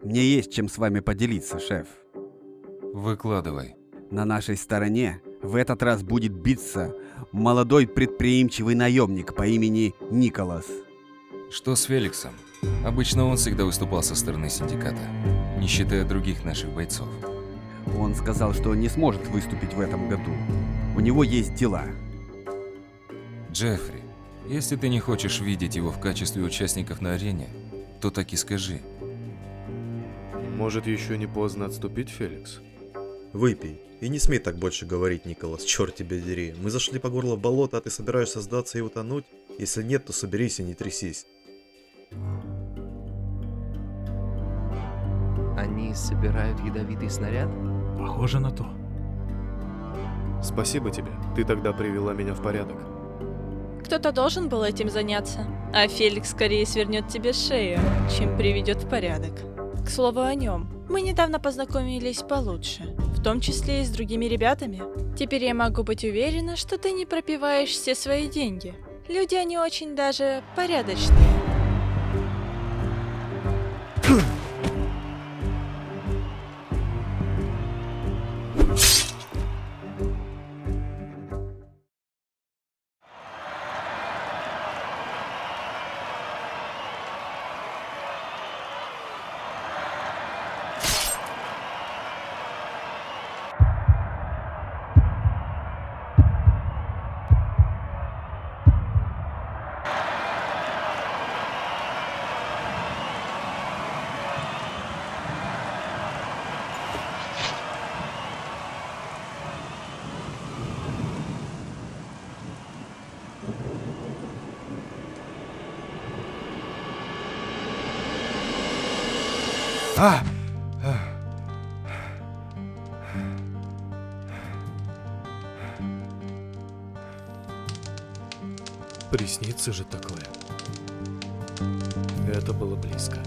Мне есть чем с вами поделиться, шеф. Выкладывай. На нашей стороне в этот раз будет биться молодой предприимчивый наемник по имени Николас. Что с Феликсом? Обычно он всегда выступал со стороны синдиката, не считая других наших бойцов. Он сказал, что не сможет выступить в этом году. У него есть дела. Джеффри, если ты не хочешь видеть его в качестве участников на арене, то так и скажи. Может, еще не поздно отступить, Феликс? Выпей. И не смей так больше говорить, Николас, черт тебя дери. Мы зашли по горло в болото, а ты собираешься сдаться и утонуть? Если нет, то соберись и не трясись. Они собирают ядовитый снаряд? Похоже на то. Спасибо тебе, ты тогда привела меня в порядок. Кто-то должен был этим заняться, а Феликс скорее свернет тебе шею, чем приведет в порядок. К слову о нем, мы недавно познакомились получше, в том числе и с другими ребятами. Теперь я могу быть уверена, что ты не пропиваешь все свои деньги. Люди они очень даже порядочные. Приснится же такое. Это было близко.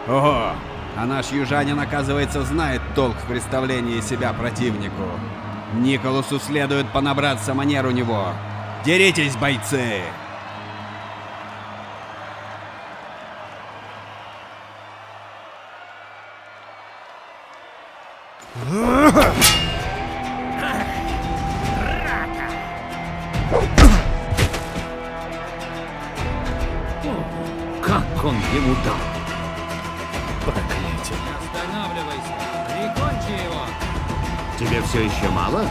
Ого! А наш южанин, оказывается, знает толк в представлении себя противнику. Николасу следует понабраться манер у него. Деритесь, бойцы! Как он ему дал? Проклятие. Останавливайся! Прикончи его! Тебе все еще мало?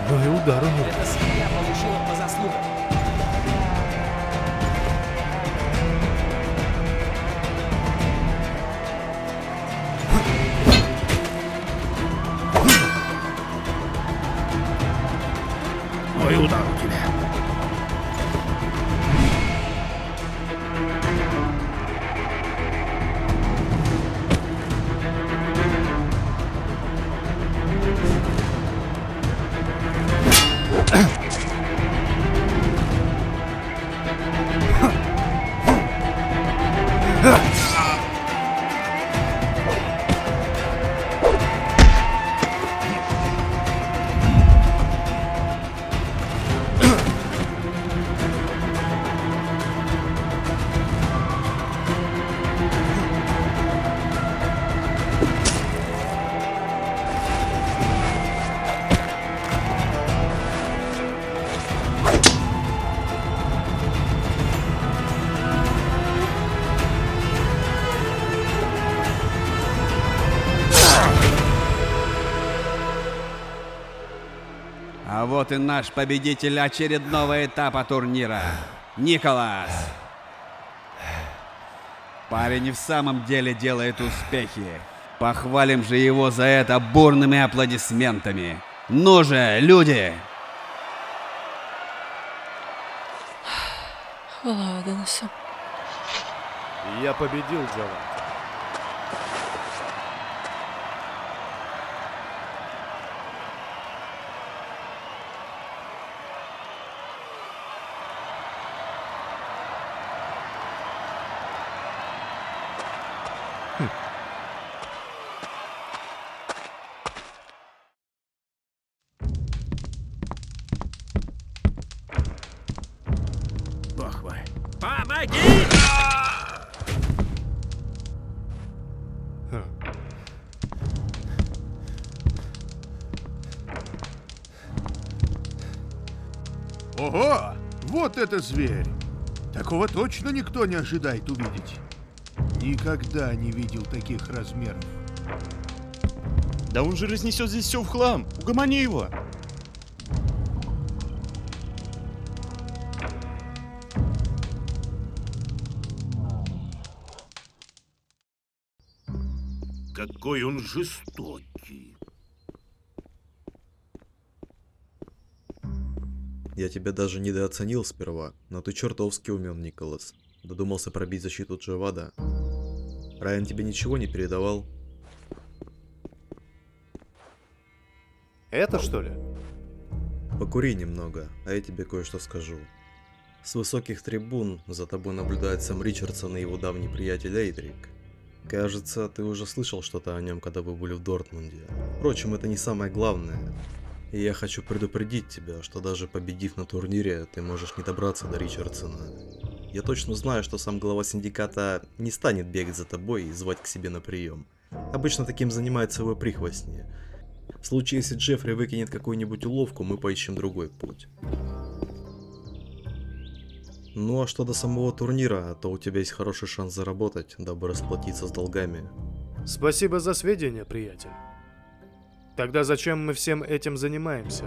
Ну и удар у него. Эта свинья получила по заслугам. Мой удар у тебя. А вот и наш победитель очередного этапа турнира. Николас! Парень и в самом деле делает успехи. Похвалим же его за это бурными аплодисментами. Ну же, люди! Хвала Адонису. Я победил, Джавад. Похваль. Помоги! Ого! Вот это зверь! Такого точно никто не ожидает увидеть. Никогда не видел таких размеров. Да он же разнесет здесь все в хлам. Угомони его. Какой он жестокий. Я тебя даже недооценил сперва, но ты чертовски умен, Николас. Додумался пробить защиту Джавада. Райан тебе ничего не передавал? Это что ли? Покури немного, а я тебе кое-что скажу. С высоких трибун за тобой наблюдает сам Ричардсон и его давний приятель Эйдрик. Кажется, ты уже слышал что-то о нем, когда вы были в Дортмунде. Впрочем, это не самое главное. И я хочу предупредить тебя, что даже победив на турнире, ты можешь не добраться до Ричардсона. Я точно знаю, что сам глава синдиката не станет бегать за тобой и звать к себе на прием. Обычно таким занимаются его прихвостни. В случае, если Джеффри выкинет какую-нибудь уловку, мы поищем другой путь. Ну а что до самого турнира, то у тебя есть хороший шанс заработать, дабы расплатиться с долгами. Спасибо за сведения, приятель. Тогда зачем мы всем этим занимаемся?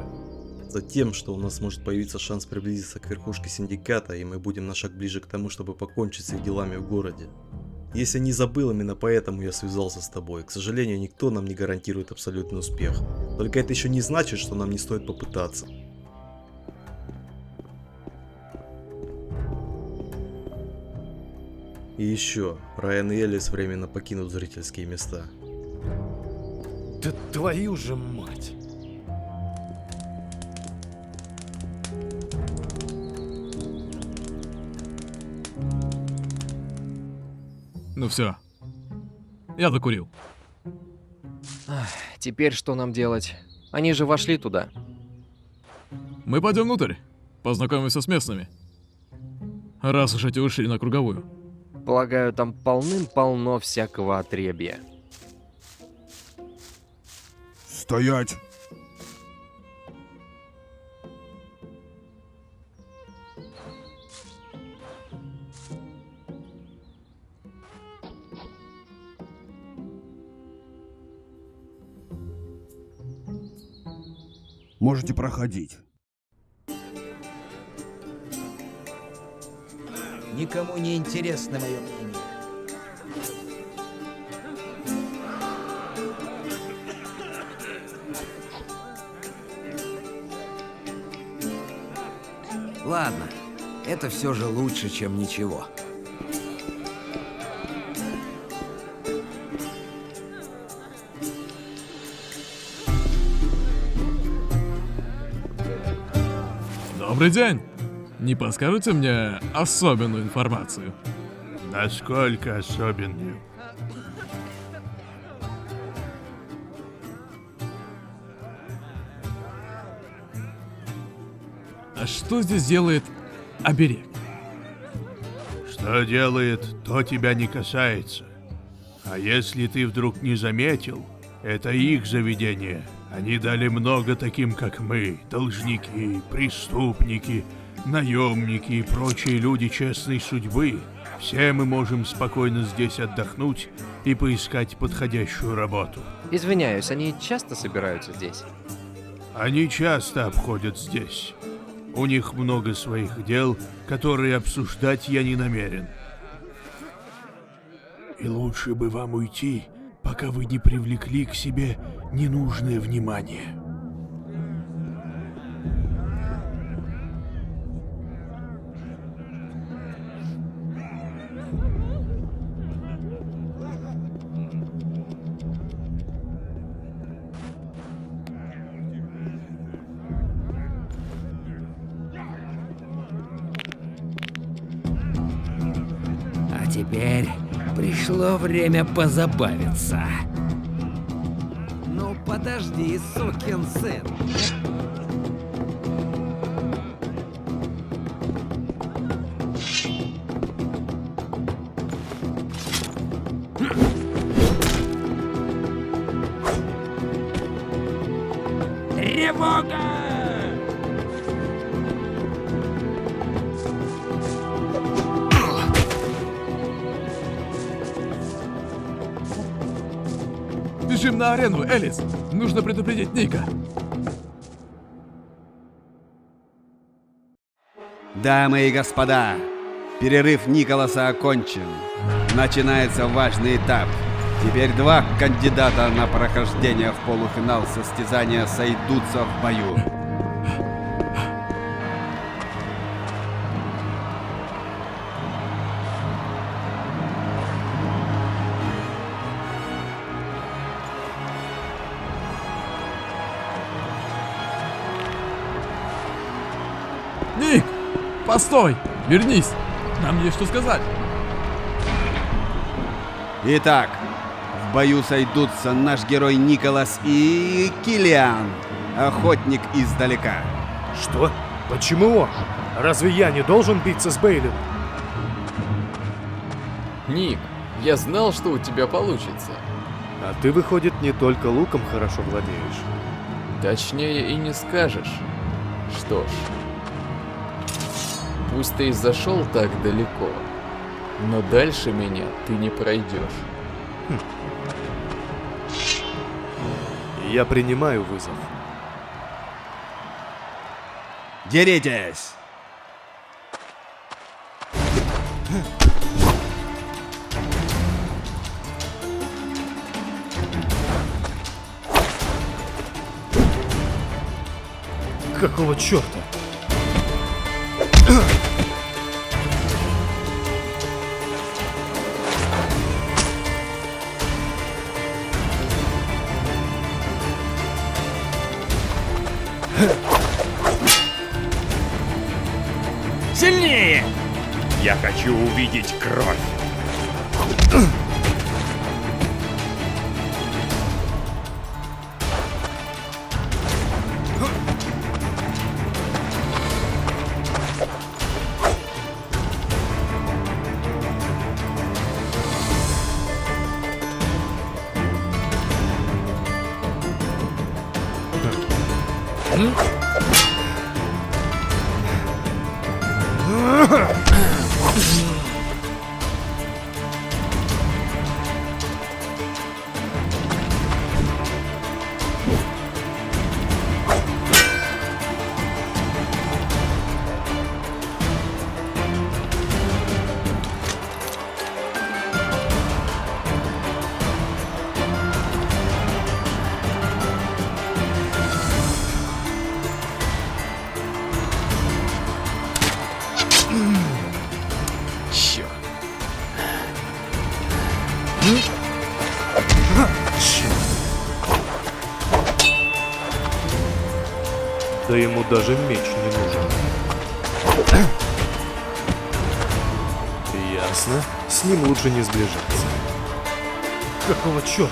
Затем, что у нас может появиться шанс приблизиться к верхушке синдиката, и мы будем на шаг ближе к тому, чтобы покончить с их делами в городе. Если не забыл, именно поэтому я связался с тобой. К сожалению, никто нам не гарантирует абсолютный успех. Только это еще не значит, что нам не стоит попытаться. И еще, Райан и Элис временно покинут зрительские места. Да твою же мать! Ну все. Я докурил. Теперь что нам делать? Они же вошли туда. Мы пойдем внутрь. Познакомимся с местными. Раз уж эти ушли на круговую. Полагаю, там полным-полно всякого отребья. Стоять! Можете проходить. Никому не интересно мое мнение. Ладно, это все же лучше, чем ничего. Добрый день. Не подскажете мне особенную информацию? Насколько особенную? А что здесь делает оберег? Что делает, то тебя не касается. А если ты вдруг не заметил, это их заведение. Они дали много таким, как мы, должники, преступники, наемники и прочие люди честной судьбы. Все мы можем спокойно здесь отдохнуть и поискать подходящую работу. Извиняюсь, они часто собираются здесь? Они часто обходят здесь. У них много своих дел, которые обсуждать я не намерен. И лучше бы вам уйти, пока вы не привлекли к себе ненужное внимание. А теперь пришло время позабавиться. Ну подожди, сукин сын. Тревога! Бежим на арену, Элис! Нужно предупредить Ника. Дамы и господа, перерыв Николаса окончен. Начинается важный этап. Теперь два кандидата на прохождение в полуфинал состязания сойдутся в бою. Ник! Постой! Вернись! Нам есть что сказать. Итак, в бою сойдутся наш герой Николас и Киллиан, охотник издалека. Что? Почему он? Разве я не должен биться с Бейлином? Ник, я знал, что у тебя получится. А ты, выходит, не только луком хорошо владеешь. Точнее и не скажешь. Что ж, пусть ты и зашел так далеко, но дальше меня ты не пройдешь. Я принимаю вызов. Деритесь! Какого черта? Сильнее! Я хочу увидеть кровь. Да ему даже меч не нужен. Ясно. С ним лучше не сближаться. Какого черта?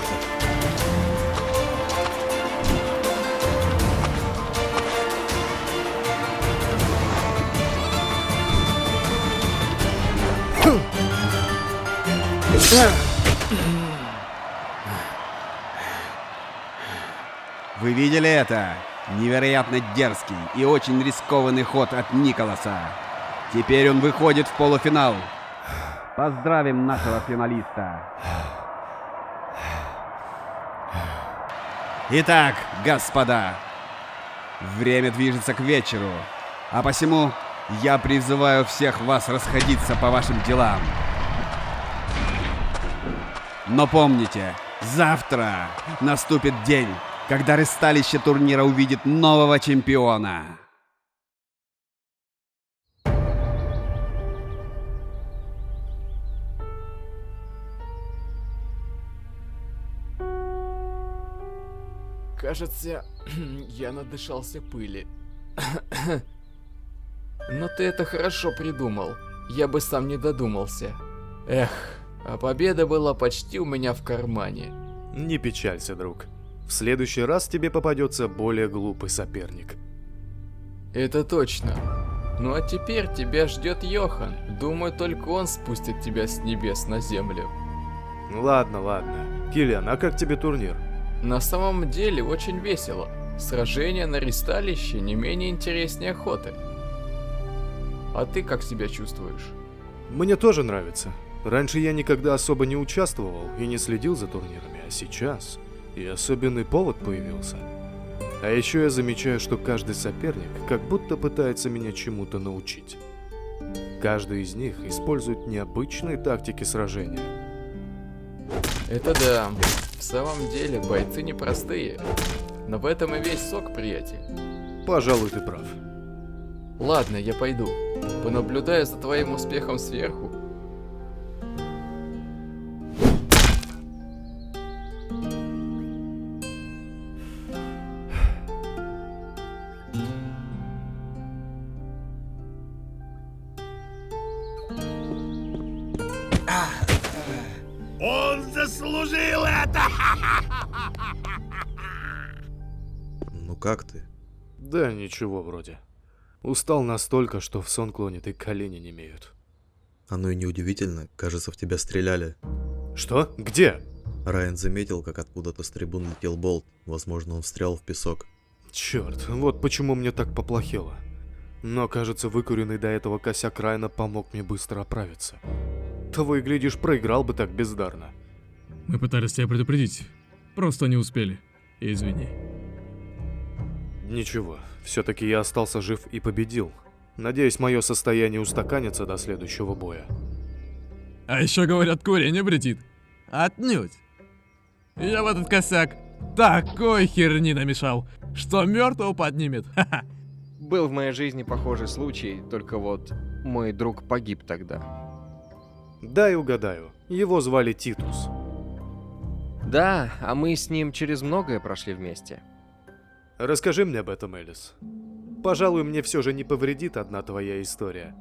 Вы видели это? Невероятно дерзкий и очень рискованный ход от Николаса. Теперь он выходит в полуфинал. Поздравим нашего финалиста. Итак, господа, время движется к вечеру, а посему я призываю всех вас расходиться по вашим делам. Но помните, завтра наступит день, когда ресталище турнира увидит нового чемпиона. Кажется, я надышался пыли. Но ты это хорошо придумал. Я бы сам не додумался. Эх, а победа была почти у меня в кармане. Не печалься, друг. В следующий раз тебе попадется более глупый соперник. Это точно. Ну а теперь тебя ждет Йохан. Думаю, только он спустит тебя с небес на землю. Ладно, ладно. Киллиан, а как тебе турнир? На самом деле очень весело. Сражения на ресталище не менее интереснее охоты. А ты как себя чувствуешь? Мне тоже нравится. Раньше я никогда особо не участвовал и не следил за турнирами, а сейчас и особенный повод появился. А еще я замечаю, что каждый соперник как будто пытается меня чему-то научить. Каждый из них использует необычные тактики сражения. Это да. В самом деле, бойцы непростые. Но в этом и весь сок, приятель. Пожалуй, ты прав. Ладно, я пойду. Понаблюдаю за твоим успехом сверху. Он заслужил это! Ну как ты? Да ничего вроде. Устал настолько, что в сон клонит и колени немеют. Оно и неудивительно, кажется, в тебя стреляли. Что? Где? Райан заметил, как откуда-то с трибун летел болт. Возможно, он встрял в песок. Черт, вот почему мне так поплохело. Но, кажется, выкуренный до этого косяк Райана помог мне быстро оправиться. Того и глядишь, проиграл бы так бездарно. Мы пытались тебя предупредить. Просто не успели. Извини. Ничего, все-таки я остался жив и победил. Надеюсь, мое состояние устаканится до следующего боя. А еще говорят, курение вредит. Отнюдь. Я в этот косяк такой херни намешал, что мертвого поднимет. Ха-ха. Был в моей жизни похожий случай, только вот мой друг погиб тогда. Дай угадаю, его звали Титус. Да, а мы с ним через многое прошли вместе. Расскажи мне об этом, Элис. Пожалуй, мне все же не повредит одна твоя история.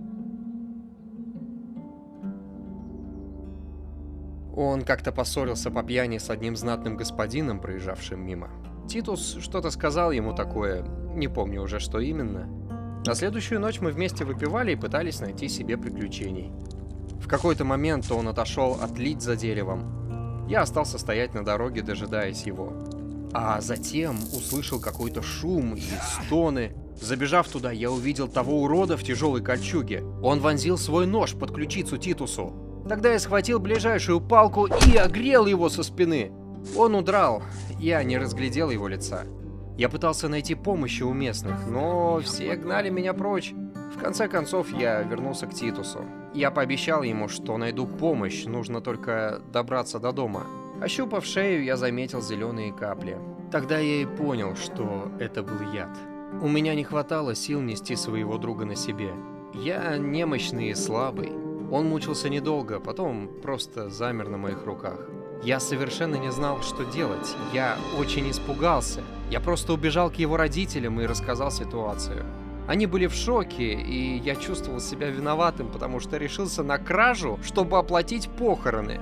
Он как-то поссорился по пьяни с одним знатным господином, проезжавшим мимо. Титус что-то сказал ему такое, не помню уже, что именно. На следующую ночь мы вместе выпивали и пытались найти себе приключений. В какой-то момент он отошел отлить за деревом. Я остался стоять на дороге, дожидаясь его. А затем услышал какой-то шум и стоны. Забежав туда, я увидел того урода в тяжелой кольчуге. Он вонзил свой нож под ключицу Титусу. Тогда я схватил ближайшую палку и огрел его со спины. Он удрал, я не разглядел его лица. Я пытался найти помощи у местных, но все гнали меня прочь. В конце концов, я вернулся к Титусу. Я пообещал ему, что найду помощь, нужно только добраться до дома. Ощупав шею, я заметил зеленые капли. Тогда я и понял, что это был яд. У меня не хватало сил нести своего друга на себе. Я немощный и слабый. Он мучился недолго, потом просто замер на моих руках. Я совершенно не знал, что делать. Я очень испугался. Я просто убежал к его родителям и рассказал ситуацию. Они были в шоке, и я чувствовал себя виноватым, потому что решился на кражу, чтобы оплатить похороны.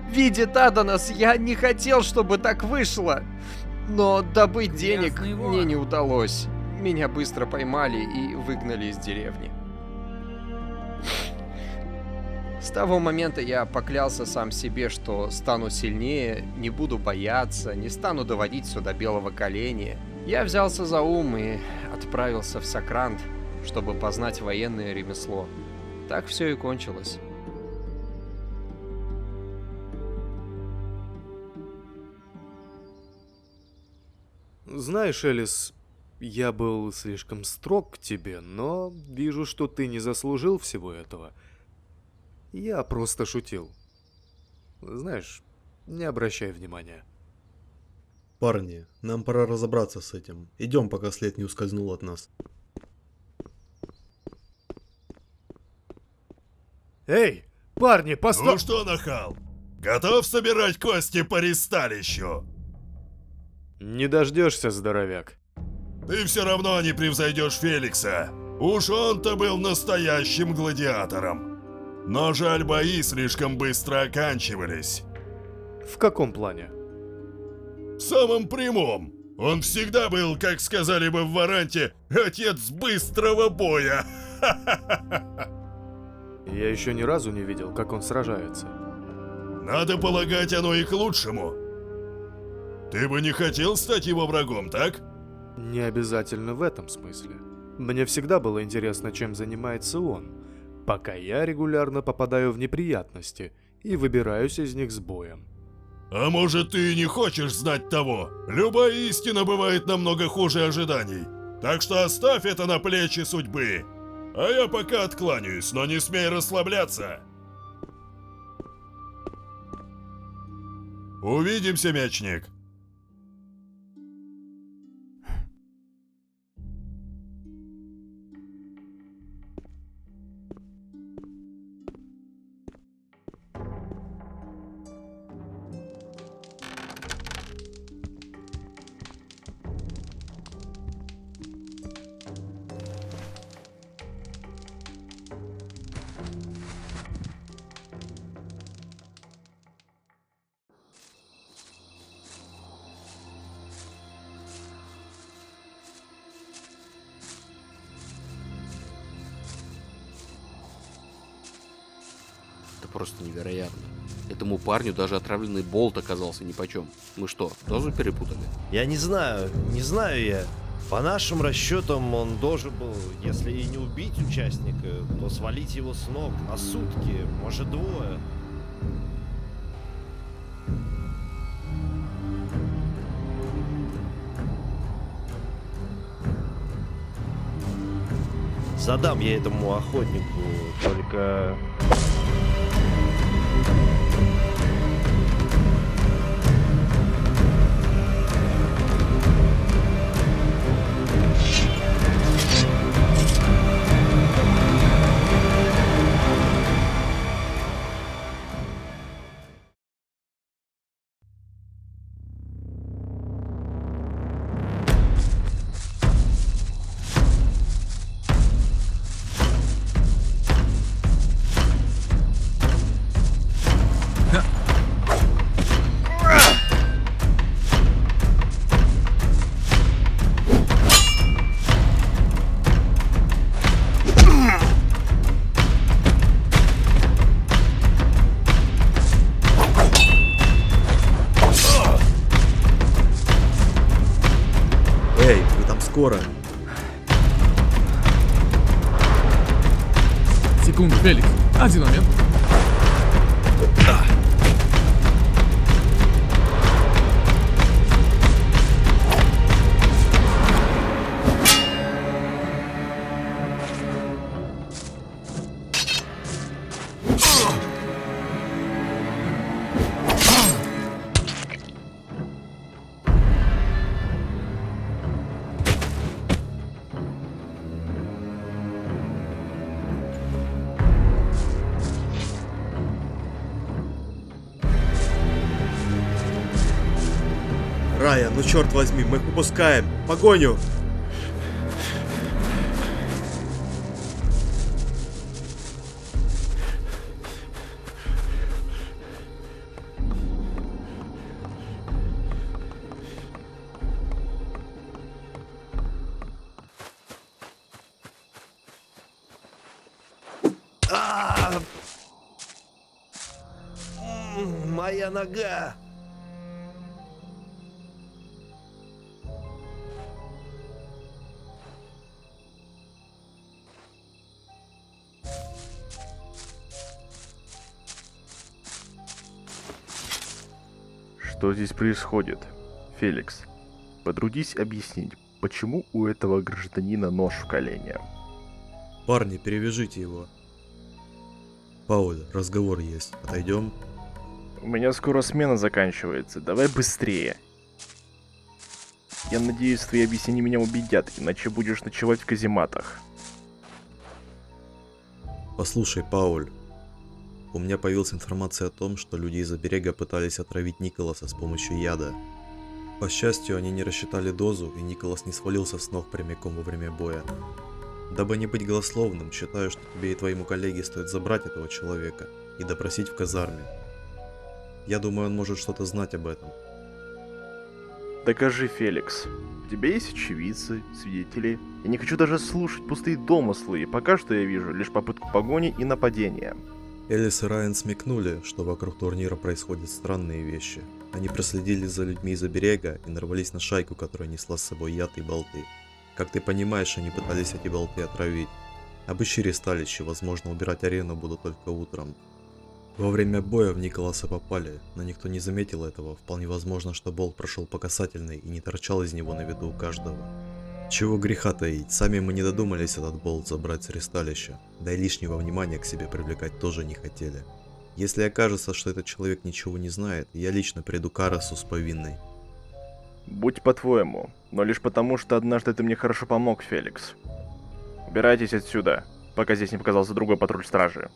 Видит Аданас, я не хотел, чтобы так вышло. Но добыть денег мне не удалось. Меня быстро поймали и выгнали из деревни. С того момента я поклялся сам себе, что стану сильнее, не буду бояться, не стану доводить все до белого коленя. Я взялся за ум и отправился в Сакрант, чтобы познать военное ремесло. Так все и кончилось. Знаешь, Элис, я был слишком строг к тебе, но вижу, что ты не заслужил всего этого. Я просто шутил. Знаешь, Не обращай внимания. Парни, нам пора разобраться с этим. Идем, пока след не ускользнул от нас. Эй, парни, Ну что, нахал? Готов собирать кости по ристалищу? Не дождешься, здоровяк. Ты все равно не превзойдешь Феликса. Уж он-то был настоящим гладиатором. Но жаль, бои слишком быстро оканчивались. В каком плане? В самом прямом. Он всегда был, как сказали бы в Варанте, отец быстрого боя. Я еще ни разу не видел, как он сражается. Надо полагать, оно и к лучшему. Ты бы не хотел стать его врагом, так? Не обязательно в этом смысле. Мне всегда было интересно, чем занимается он, пока я регулярно попадаю в неприятности и выбираюсь из них с боем. А может, ты и не хочешь знать того? Любая истина бывает намного хуже ожиданий. Так что оставь это на плечи судьбы. А я пока откланяюсь, но не смей расслабляться. Увидимся, мечник. Просто невероятно. Этому парню даже отравленный болт оказался нипочем. Мы что, дозу перепутали? Я не знаю я. По нашим расчетам, он должен был, если и не убить участника, то свалить его с ног на сутки, может, двое. Задам я этому охотнику, только... Скоро. Секунду, Феликс. Один момент. Рая, ну черт возьми, мы их упускаем. Погоню! Моя нога! Что здесь происходит? Феликс, потрудись объяснить, почему у этого гражданина нож в колене? Парни, перевяжите его. Пауль, разговор есть. Отойдем? У меня скоро смена заканчивается, давай быстрее. Я надеюсь, твои объяснения меня убедят, иначе будешь ночевать в казематах. Послушай, Пауль. У меня появилась информация о том, что люди из Оберега пытались отравить Николаса с помощью яда. По счастью, они не рассчитали дозу, и Николас не свалился с ног прямиком во время боя. Дабы не быть голословным, считаю, что тебе и твоему коллеге стоит забрать этого человека и допросить в казарме. Я думаю, он может что-то знать об этом. Докажи, Феликс. У тебя есть очевидцы, свидетели. Я не хочу даже слушать пустые домыслы, и пока что я вижу лишь попытку погони и нападения. Элис и Райан смекнули, что вокруг турнира происходят странные вещи. Они проследили за людьми из Оберега и нарвались на шайку, которая несла с собой яд и болты. Как ты понимаешь, они пытались эти болты отравить. Обыщи ресталище, возможно, убирать арену будут только утром. Во время боя в Николаса попали, но никто не заметил этого. Вполне возможно, что болт прошел по касательной и не торчал из него на виду у каждого. Чего греха таить, сами мы не додумались этот болт забрать с ресталища, да и лишнего внимания к себе привлекать тоже не хотели. Если окажется, что этот человек ничего не знает, я лично приду к Арасу с повинной. Будь по-твоему, но лишь потому, что однажды ты мне хорошо помог, Феликс. Убирайтесь отсюда, пока здесь не показался другой патруль стражи.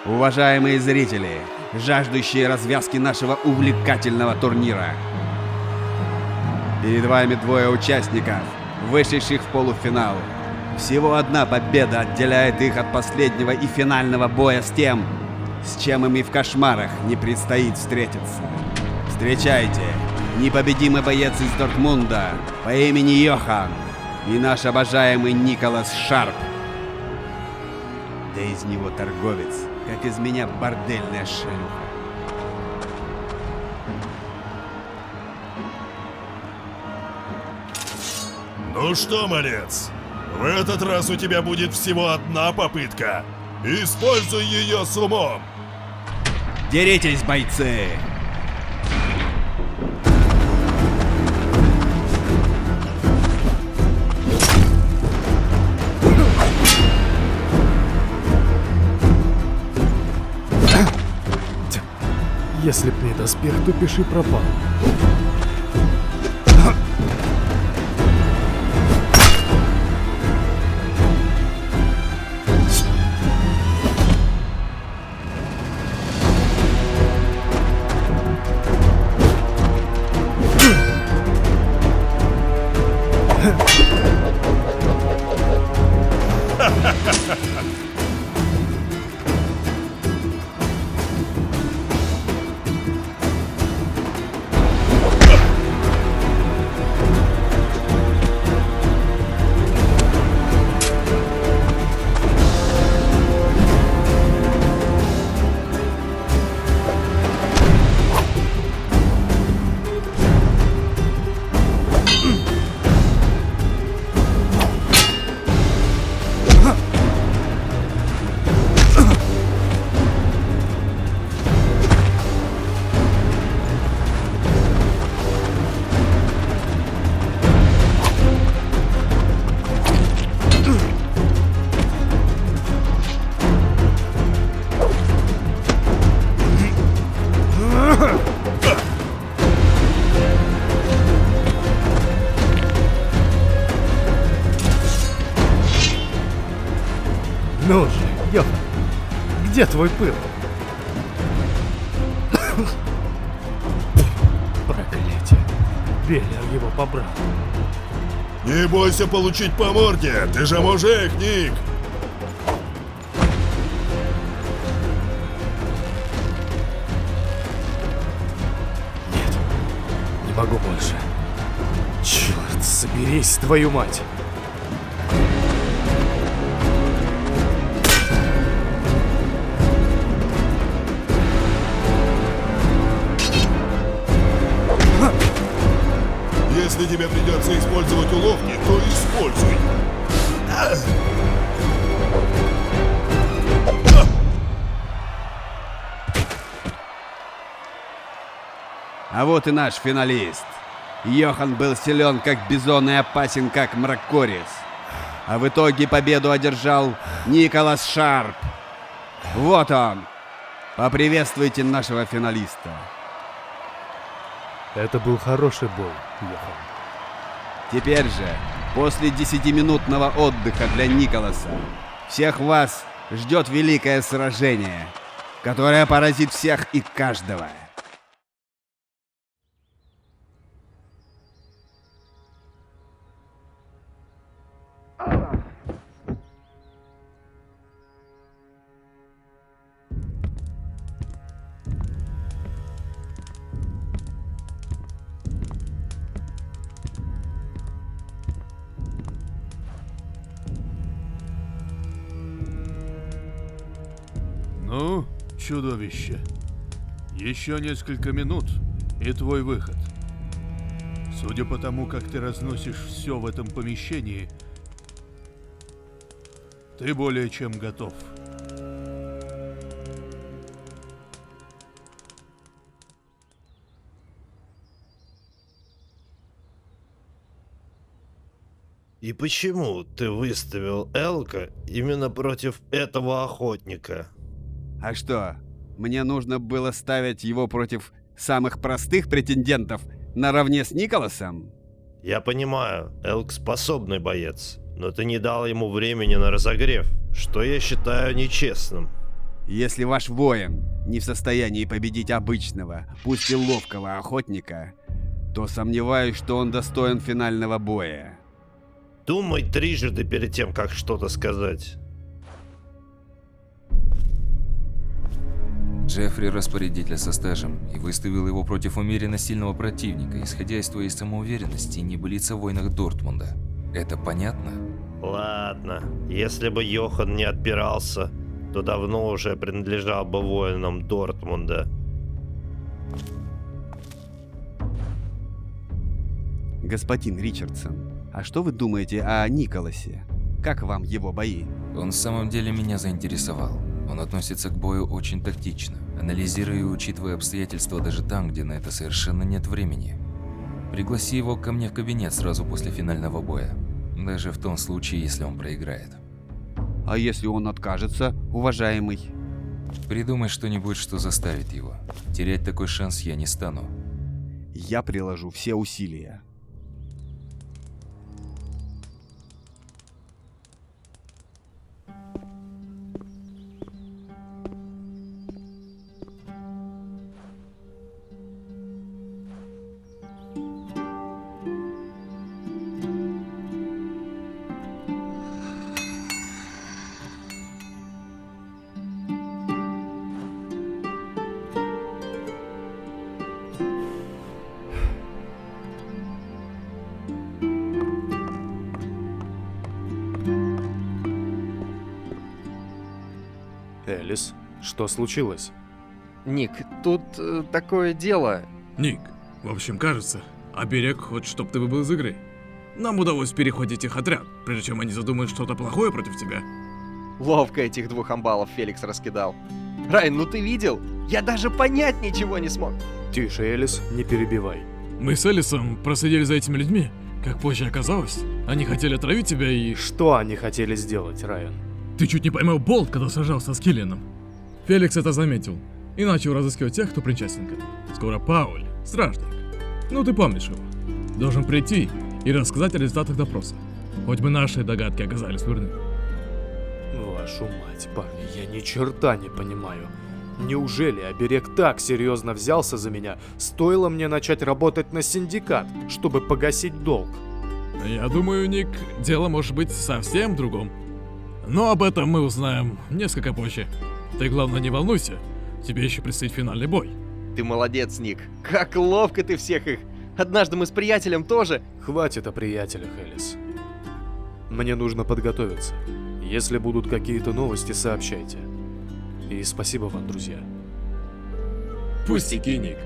Уважаемые зрители, жаждущие развязки нашего увлекательного турнира. Перед вами двое участников, вышедших в полуфинал. Всего одна победа отделяет их от последнего и финального боя с тем, с чем им и в кошмарах не предстоит встретиться. Встречайте, непобедимый боец из Дортмунда по имени Йохан и наш обожаемый Николас Шарп. Да из него торговец, как из меня бордельная шлюха. Ну что, малец, в этот раз у тебя будет всего одна попытка. Используй ее с умом. Деритесь, бойцы! Если б не доспех, то пиши пропал. Ну же, Йохан, где твой пыл? Проклятие. Веллер его побрал. Не бойся получить по морде, ты же мужик, Ник! Нет, не могу больше. Черт, соберись, твою мать! Если тебе придется использовать уловки, то используй. А вот и наш финалист. Йохан был силен как бизон и опасен как мракорис. А в итоге победу одержал Николас Шарп. Вот он. Поприветствуйте нашего финалиста. Это был хороший бой, Йохан. Теперь же, после 10-минутного отдыха для Николаса, всех вас ждет великое сражение, которое поразит всех и каждого. Ну, чудовище. Еще несколько минут, и твой выход. Судя по тому, как ты разносишь все в этом помещении, ты более чем готов. И почему ты выставил Элка именно против этого охотника? А что, мне нужно было ставить его против самых простых претендентов наравне с Николасом? Я понимаю, Элк способный боец, но ты не дал ему времени на разогрев, что я считаю нечестным. Если ваш воин не в состоянии победить обычного, пусть и ловкого охотника, то сомневаюсь, что он достоин финального боя. Думай трижды перед тем, как что-то сказать. Джеффри распорядитель со стажем и выставил его против умеренно сильного противника, исходя из твоей самоуверенности и небылиц о войнах Дортмунда. Это понятно? Ладно, если бы Йохан не отпирался, то давно уже принадлежал бы воинам Дортмунда. Господин Ричардсон, а что вы думаете о Николасе? Как вам его бои? Он в самом деле меня заинтересовал. Он относится к бою очень тактично, анализируя и учитывая обстоятельства даже там, где на это совершенно нет времени. Пригласи его ко мне в кабинет сразу после финального боя, даже в том случае, если он проиграет. А если он откажется, уважаемый? Придумай что-нибудь, что заставит его. Терять такой шанс я не стану. Я приложу все усилия. Элис, что случилось? Ник, тут такое дело. Ник, в общем, кажется, оберег хочет, чтоб ты выбыл из игры. Нам удалось перехватить их отряд, прежде чем они задумают что-то плохое против тебя. Ловко этих двух амбалов Феликс раскидал. Райан, ну ты видел? Я даже понять ничего не смог. Тише, Элис, не перебивай. Мы с Элисом проследили за этими людьми. Как позже оказалось, они хотели отравить тебя и... Что они хотели сделать, Райан? Ты чуть не поймал болт, когда сражался с Киллианом. Феликс это заметил и начал разыскивать тех, кто причастен к этому. Скоро Пауль, стражник, ну ты помнишь его, должен прийти и рассказать о результатах допроса. Хоть бы наши догадки оказались верны. Вашу мать, парни, я ни черта не понимаю. Неужели оберег так серьезно взялся за меня, стоило мне начать работать на синдикат, чтобы погасить долг? Я думаю, Ник, дело может быть совсем в другом. Но об этом мы узнаем несколько позже. Ты, главное, не волнуйся. Тебе еще предстоит финальный бой. Ты молодец, Ник. Как ловко ты всех их. Однажды мы с приятелем тоже... Хватит о приятелях, Элис. Мне нужно подготовиться. Если будут какие-то новости, сообщайте. И спасибо вам, друзья. Пустяки, Ник.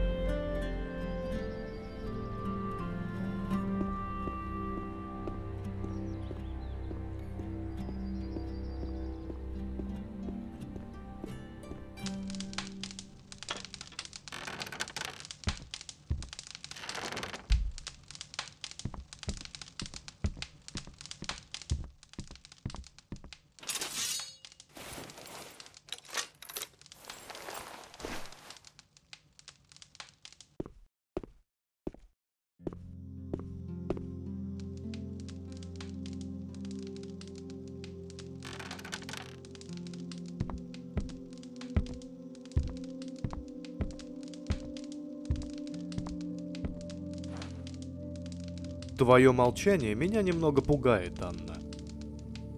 Твое молчание меня немного пугает, Анна.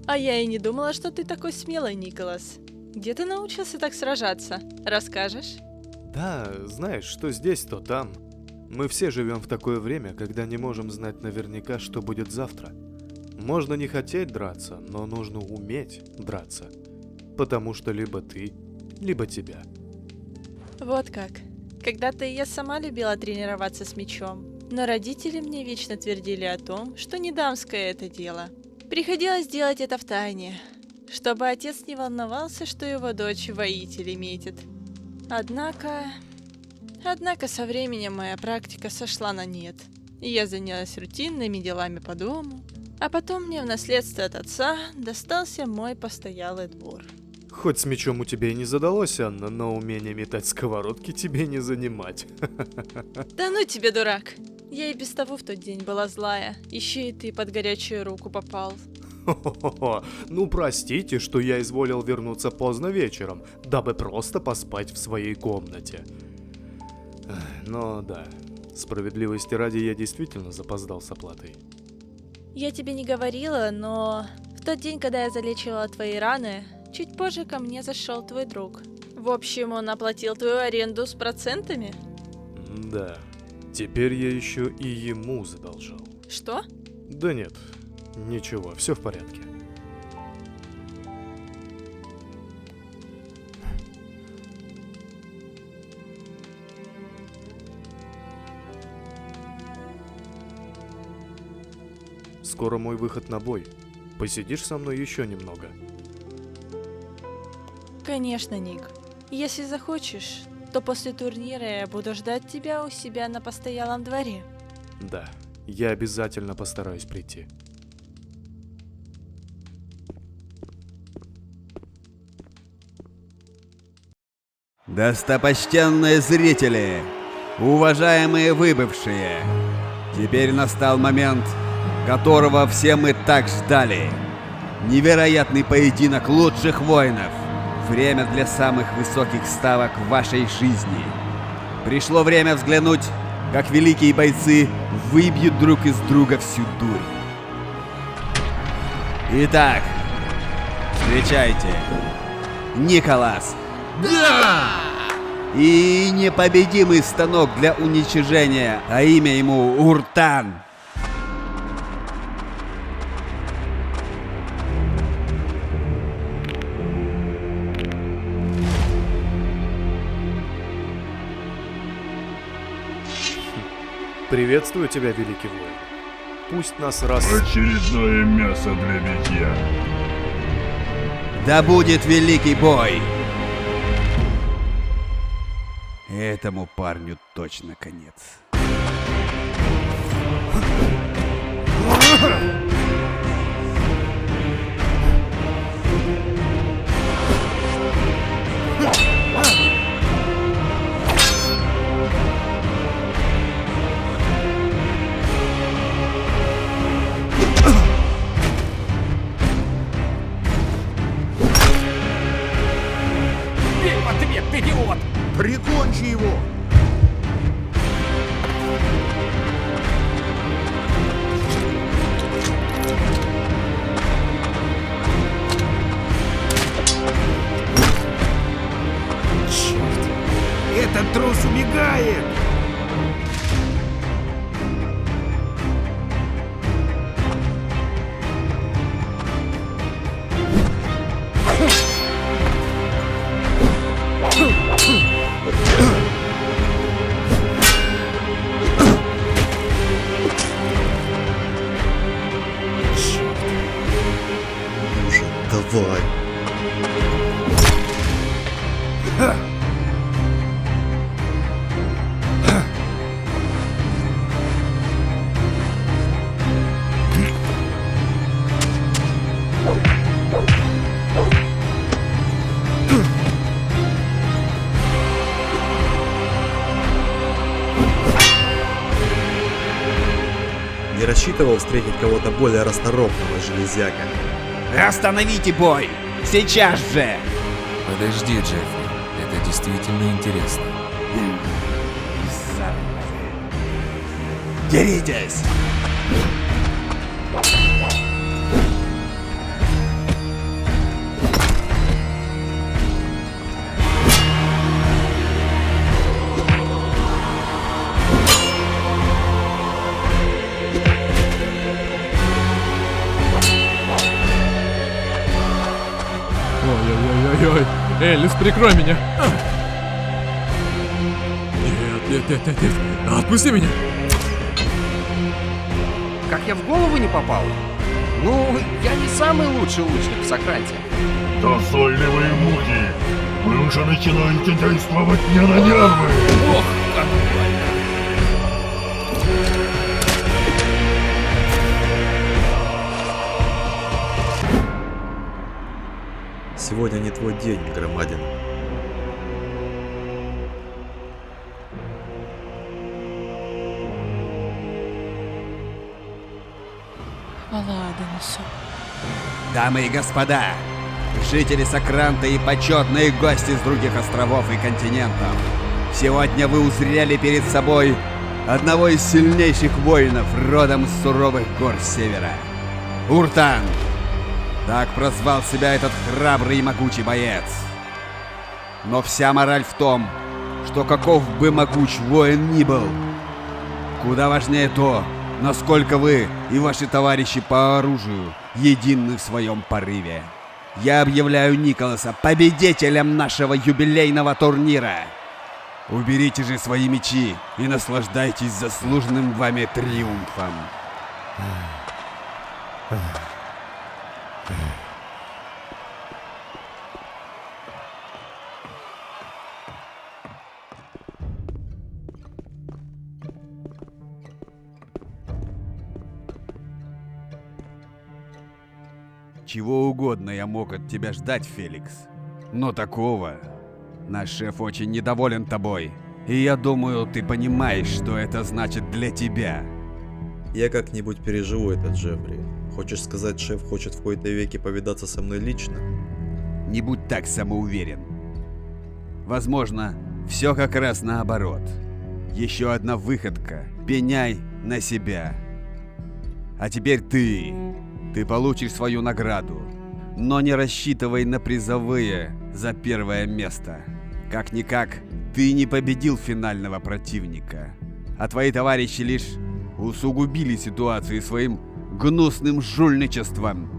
А я и не думала, что ты такой смелый, Николас. Где ты научился так сражаться? Расскажешь? Да, знаешь, что здесь, то там. Мы все живем в такое время, когда не можем знать наверняка, что будет завтра. Можно не хотеть драться, но нужно уметь драться. Потому что либо ты, либо тебя. Вот как. Когда-то я сама любила тренироваться с мечом, но родители мне вечно твердили о том, что не дамское это дело. Приходилось делать это втайне, чтобы отец не волновался, что его дочь воителей метит. Однако со временем моя практика сошла на нет, и я занялась рутинными делами по дому, а потом мне в наследство от отца достался мой постоялый двор. Хоть с мечом у тебя и не задалось, Анна, но умение метать сковородки тебе не занимать. Да ну тебе, дурак! Я и без того в тот день была злая, еще и ты под горячую руку попал. Ну простите, что я изволил вернуться поздно вечером, дабы просто поспать в своей комнате. Но да, справедливости ради я действительно запоздал с оплатой. Я тебе не говорила, но в тот день, когда я залечивала твои раны, чуть позже ко мне зашел твой друг. В общем, он оплатил твою аренду с процентами? Да, теперь я еще и ему задолжал. Что? Да нет, ничего, все в порядке. Скоро мой выход на бой. Посидишь со мной еще немного? Конечно, Ник. Если захочешь, то после турнира я буду ждать тебя у себя на постоялом дворе. Да, я обязательно постараюсь прийти. Достопочтенные зрители, уважаемые выбывшие, теперь настал момент, которого все мы так ждали. Невероятный поединок лучших воинов. Время для самых высоких ставок в вашей жизни. Пришло время взглянуть, как великие бойцы выбьют друг из друга всю дурь. Итак, встречайте, Николас. Да! И непобедимый станок для уничижения, а имя ему Уртан. Приветствую тебя, великий воин. Пусть нас раз... Очередное мясо для битья. Да будет великий бой! Этому парню точно конец. Идиот! Прикончи его! Черт! Этот трус убегает! Давай. Не рассчитывал встретить кого-то более расторопного, железяка. Остановите бой! Сейчас же! Подожди, Джеффри. Это действительно интересно. Деритесь! Ой-ой-ой-ой-ой. Элис, прикрой меня. Нет. Отпусти меня. Как я в голову не попал? Ну, я не самый лучший лучник в Сокранте. Назойливые мухи! Вы уже начинаете действовать мне на нервы! Ох, как больно! Сегодня не твой день, Громадин. Хвала Адонису. Дамы и господа, жители Сокранта и почетные гости с других островов и континентов, сегодня вы узрели перед собой одного из сильнейших воинов родом с суровых гор Севера. Уртан! Так прозвал себя этот храбрый и могучий боец. Но вся мораль в том, что каков бы могуч воин ни был, куда важнее то, насколько вы и ваши товарищи по оружию едины в своем порыве. Я объявляю Николаса победителем нашего юбилейного турнира. Уберите же свои мечи и наслаждайтесь заслуженным вами триумфом. Чего угодно я мог от тебя ждать, Феликс. Но такого... Наш шеф очень недоволен тобой. И я думаю, ты понимаешь, что это значит для тебя. Я как-нибудь переживу это, Джеффри. Хочешь сказать, шеф хочет в кои-то веки повидаться со мной лично? Не будь так самоуверен. Возможно, все как раз наоборот. Еще одна выходка. Пеняй на себя. А теперь ты. Ты получишь свою награду. Но не рассчитывай на призовые за первое место. Как-никак, ты не победил финального противника. А твои товарищи лишь усугубили ситуацию своим гнусным жульничеством.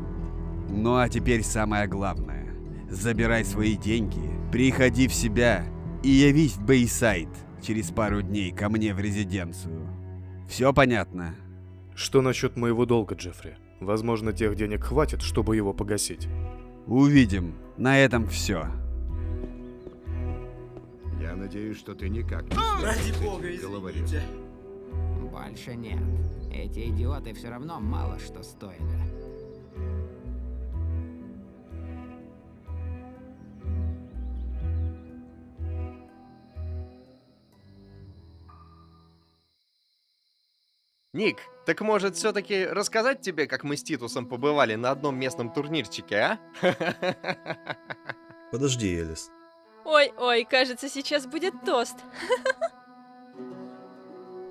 Ну а теперь самое главное. Забирай свои деньги, приходи в себя и явись в Бэйсайд через пару дней ко мне в резиденцию. Все понятно? Что насчет моего долга, Джеффри? Возможно, тех денег хватит, чтобы его погасить. Увидим. На этом все. Я надеюсь, что ты никак не Ради сможешь бога, этих головорезов. извините. Больше нет. Эти идиоты все равно мало что стоили. Ник, так может все-таки рассказать тебе, как мы с Титусом побывали на одном местном турнирчике, а? Подожди, Элис. Ой-ой, кажется, сейчас будет тост.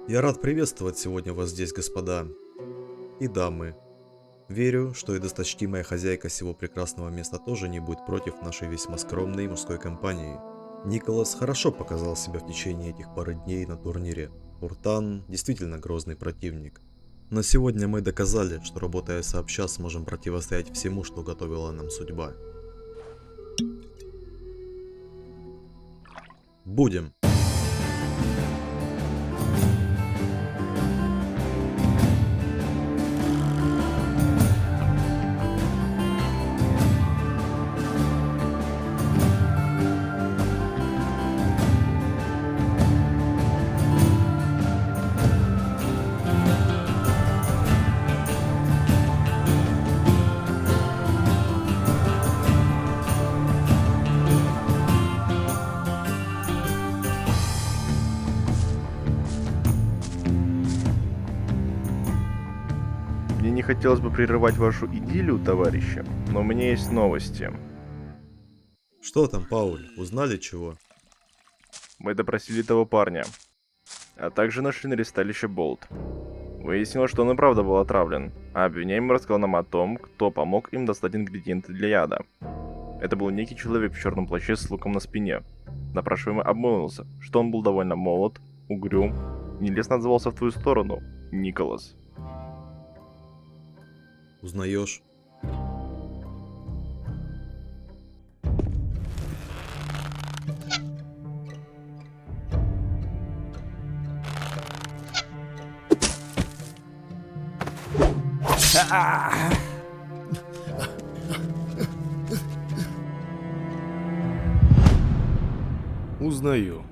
Я рад приветствовать сегодня вас здесь, господа и дамы. Верю, что и досточтимая хозяйка сего прекрасного места тоже не будет против нашей весьма скромной мужской компании. Николас хорошо показал себя в течение этих пары дней на турнире. Уртан действительно грозный противник. Но сегодня мы доказали, что работая сообща сможем противостоять всему, что готовила нам судьба. Будем. Мне не хотелось бы прерывать вашу идиллию, товарищи, но у меня есть новости. Что там, Пауль? Узнали чего? Мы допросили того парня, а также нашли на ресталище Болт. Выяснилось, что он и правда был отравлен, а обвиняемый рассказал нам о том, кто помог им достать ингредиенты для яда. Это был некий человек в черном плаще с луком на спине. Допрашиваемый обмолвился, что он был довольно молод, угрюм, нелестно отзывался в твою сторону, Николас. Узнаешь? Узнаю.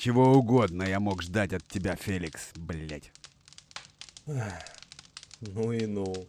Чего угодно я мог ждать от тебя, Феликс, блять. Ну и ну.